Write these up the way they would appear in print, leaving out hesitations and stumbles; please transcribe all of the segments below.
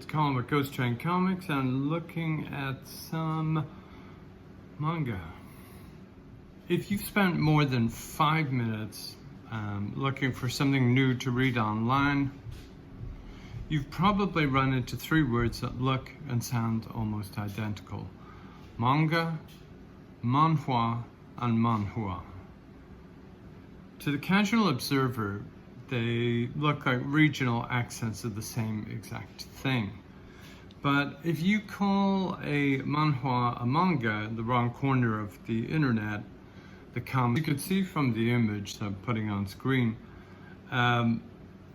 it's Colin with Ghost Train Comics and looking at some manga. If you've spent more than 5 minutes looking for something new to read online, you've probably run into 3 words that look and sound almost identical: manga, manhwa, and manhua. To the casual observer, they look like regional accents of the same exact thing. But if you call a manhwa a manga in the wrong corner of the internet, the comic, you can see from the image that I'm putting on screen, the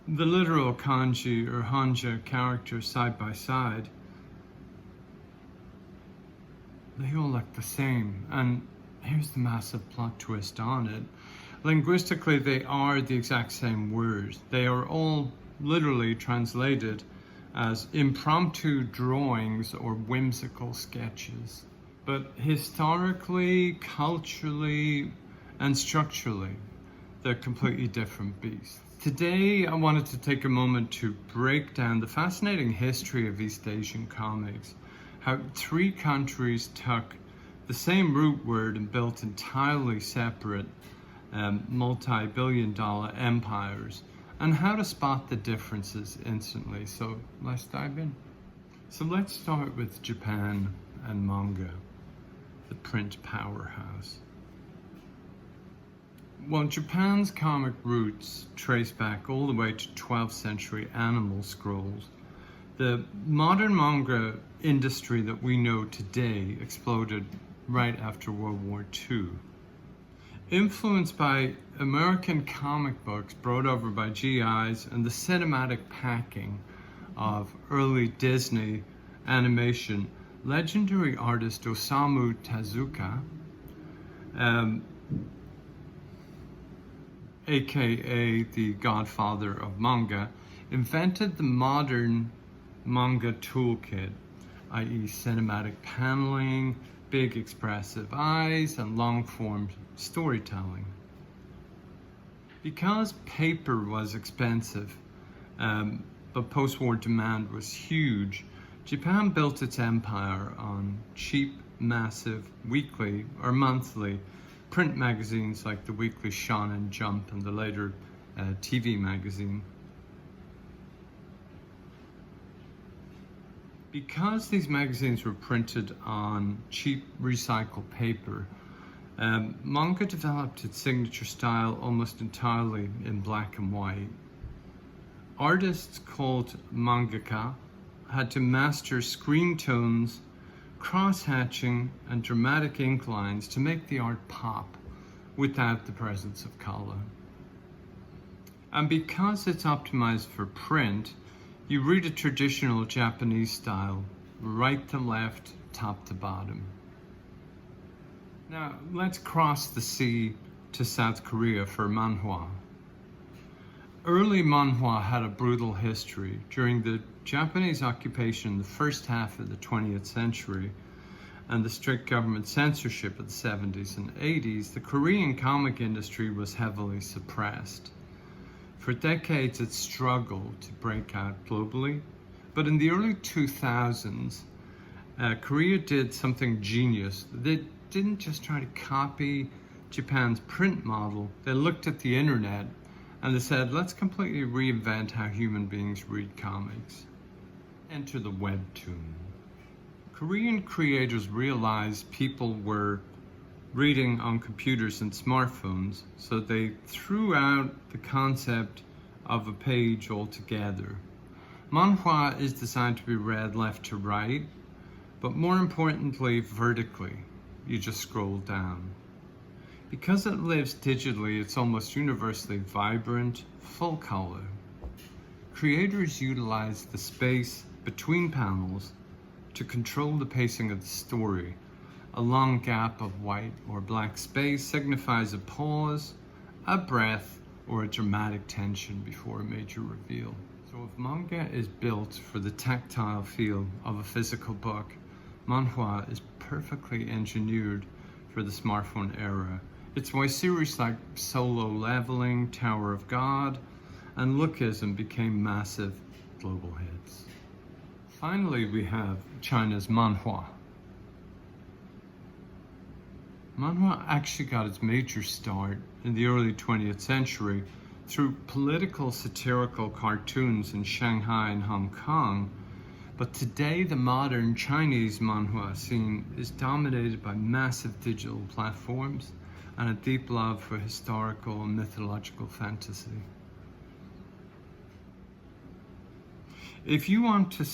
literal kanji or hanja characters side by side, they all look the same. And here's the massive plot twist on it. Linguistically, they are the exact same words. They are all literally translated as impromptu drawings or whimsical sketches. But historically, culturally, and structurally, they're completely different beasts. Today, I wanted to take a moment to break down the fascinating history of East Asian comics, how 3 countries took the same root word and built entirely separate multi-billion-dollar empires, and how to spot the differences instantly. So let's dive in. So let's start with Japan and manga, the print powerhouse. Well, Japan's comic roots trace back all the way to 12th century animal scrolls. The modern manga industry that we know today exploded right after World War II. Influenced by American comic books brought over by GIs and the cinematic packing of early Disney animation, legendary artist Osamu Tezuka, aka the godfather of manga, invented the modern manga toolkit, i.e. cinematic paneling, big expressive eyes, and long-form storytelling. Because paper was expensive, but post-war demand was huge, Japan built its empire on cheap, massive, weekly or monthly print magazines like the weekly Shonen Jump and the later TV magazine. Because these magazines were printed on cheap recycled paper, manga developed its signature style almost entirely in black and white. Artists called mangaka had to master screen tones, cross-hatching, and dramatic ink lines to make the art pop without the presence of color. And because it's optimized for print, you read a traditional Japanese style, right to left, top to bottom. Now, let's cross the sea to South Korea for Manhwa. Early Manhwa had a brutal history. During the Japanese occupation in the first half of the 20th century and the strict government censorship of the 70s and 80s, the Korean comic industry was heavily suppressed. For decades, it struggled to break out globally, but in the early 2000s, Korea did something genius. They didn't just try to copy Japan's print model. They looked at the internet and they said, let's completely reinvent how human beings read comics. Enter the Webtoon. Korean creators realized people were reading on computers and smartphones, so they threw out the concept of a page altogether. Manhwa is designed to be read left to right, but more importantly, vertically. You just scroll down. Because it lives digitally, it's almost universally vibrant, full color. Creators utilize the space between panels to control the pacing of the story. A long gap of white or black space signifies a pause, a breath, or a dramatic tension before a major reveal. So if manga is built for the tactile feel of a physical book, Manhwa is perfectly engineered for the smartphone era. It's why series like Solo Leveling, Tower of God, and Lookism became massive global hits. Finally, we have China's Manhua. Manhua actually got its major start in the early 20th century through political satirical cartoons in Shanghai and Hong Kong, but today the modern Chinese manhua scene is dominated by massive digital platforms and a deep love for historical and mythological fantasy. If you want to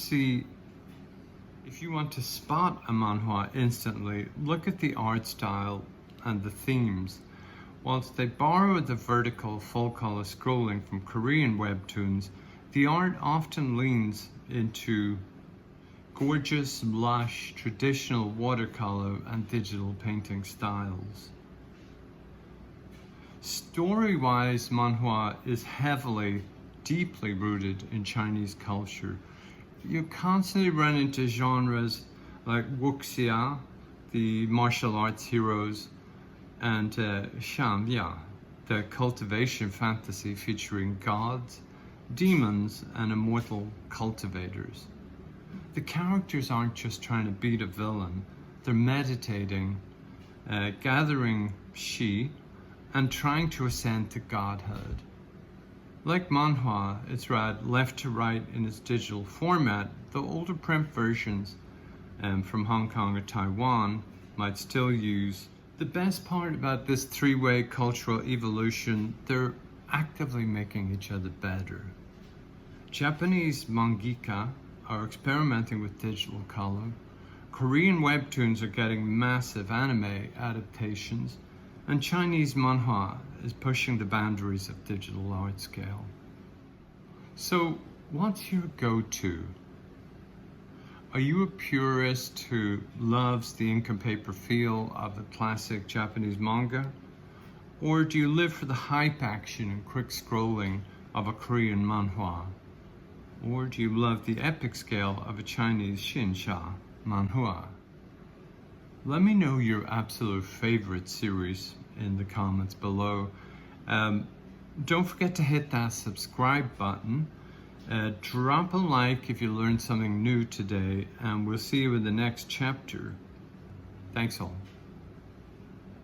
spot a manhua instantly, look at the art style and the themes. Whilst they borrow the vertical full-color scrolling from Korean webtoons, the art often leans into gorgeous, lush, traditional watercolor and digital painting styles. Story-wise, manhua is heavily, deeply rooted in Chinese culture. You constantly run into genres like wuxia, the martial arts heroes, and shanbia, the cultivation fantasy featuring gods, demons, and immortal cultivators. The characters aren't just trying to beat a villain, they're meditating, gathering shi, and trying to ascend to godhood. Like Manhua, it's read left to right in its digital format, though older print versions from Hong Kong or Taiwan might still use. The best part about this three-way cultural evolution, they're actively making each other better. Japanese mangaka are experimenting with digital color. Korean webtoons are getting massive anime adaptations, and Chinese manhua is pushing the boundaries of digital art scale. So, what's your go-to? Are you a purist who loves the ink and paper feel of the classic Japanese manga? Or do you live for the hype action and quick scrolling of a Korean manhua? Or do you love the epic scale of a Chinese xinsha manhua? Let me know your absolute favorite series in the comments below. Don't forget to hit that subscribe button. Drop a like if you learned something new today, and we'll see you in the next chapter. Thanks all.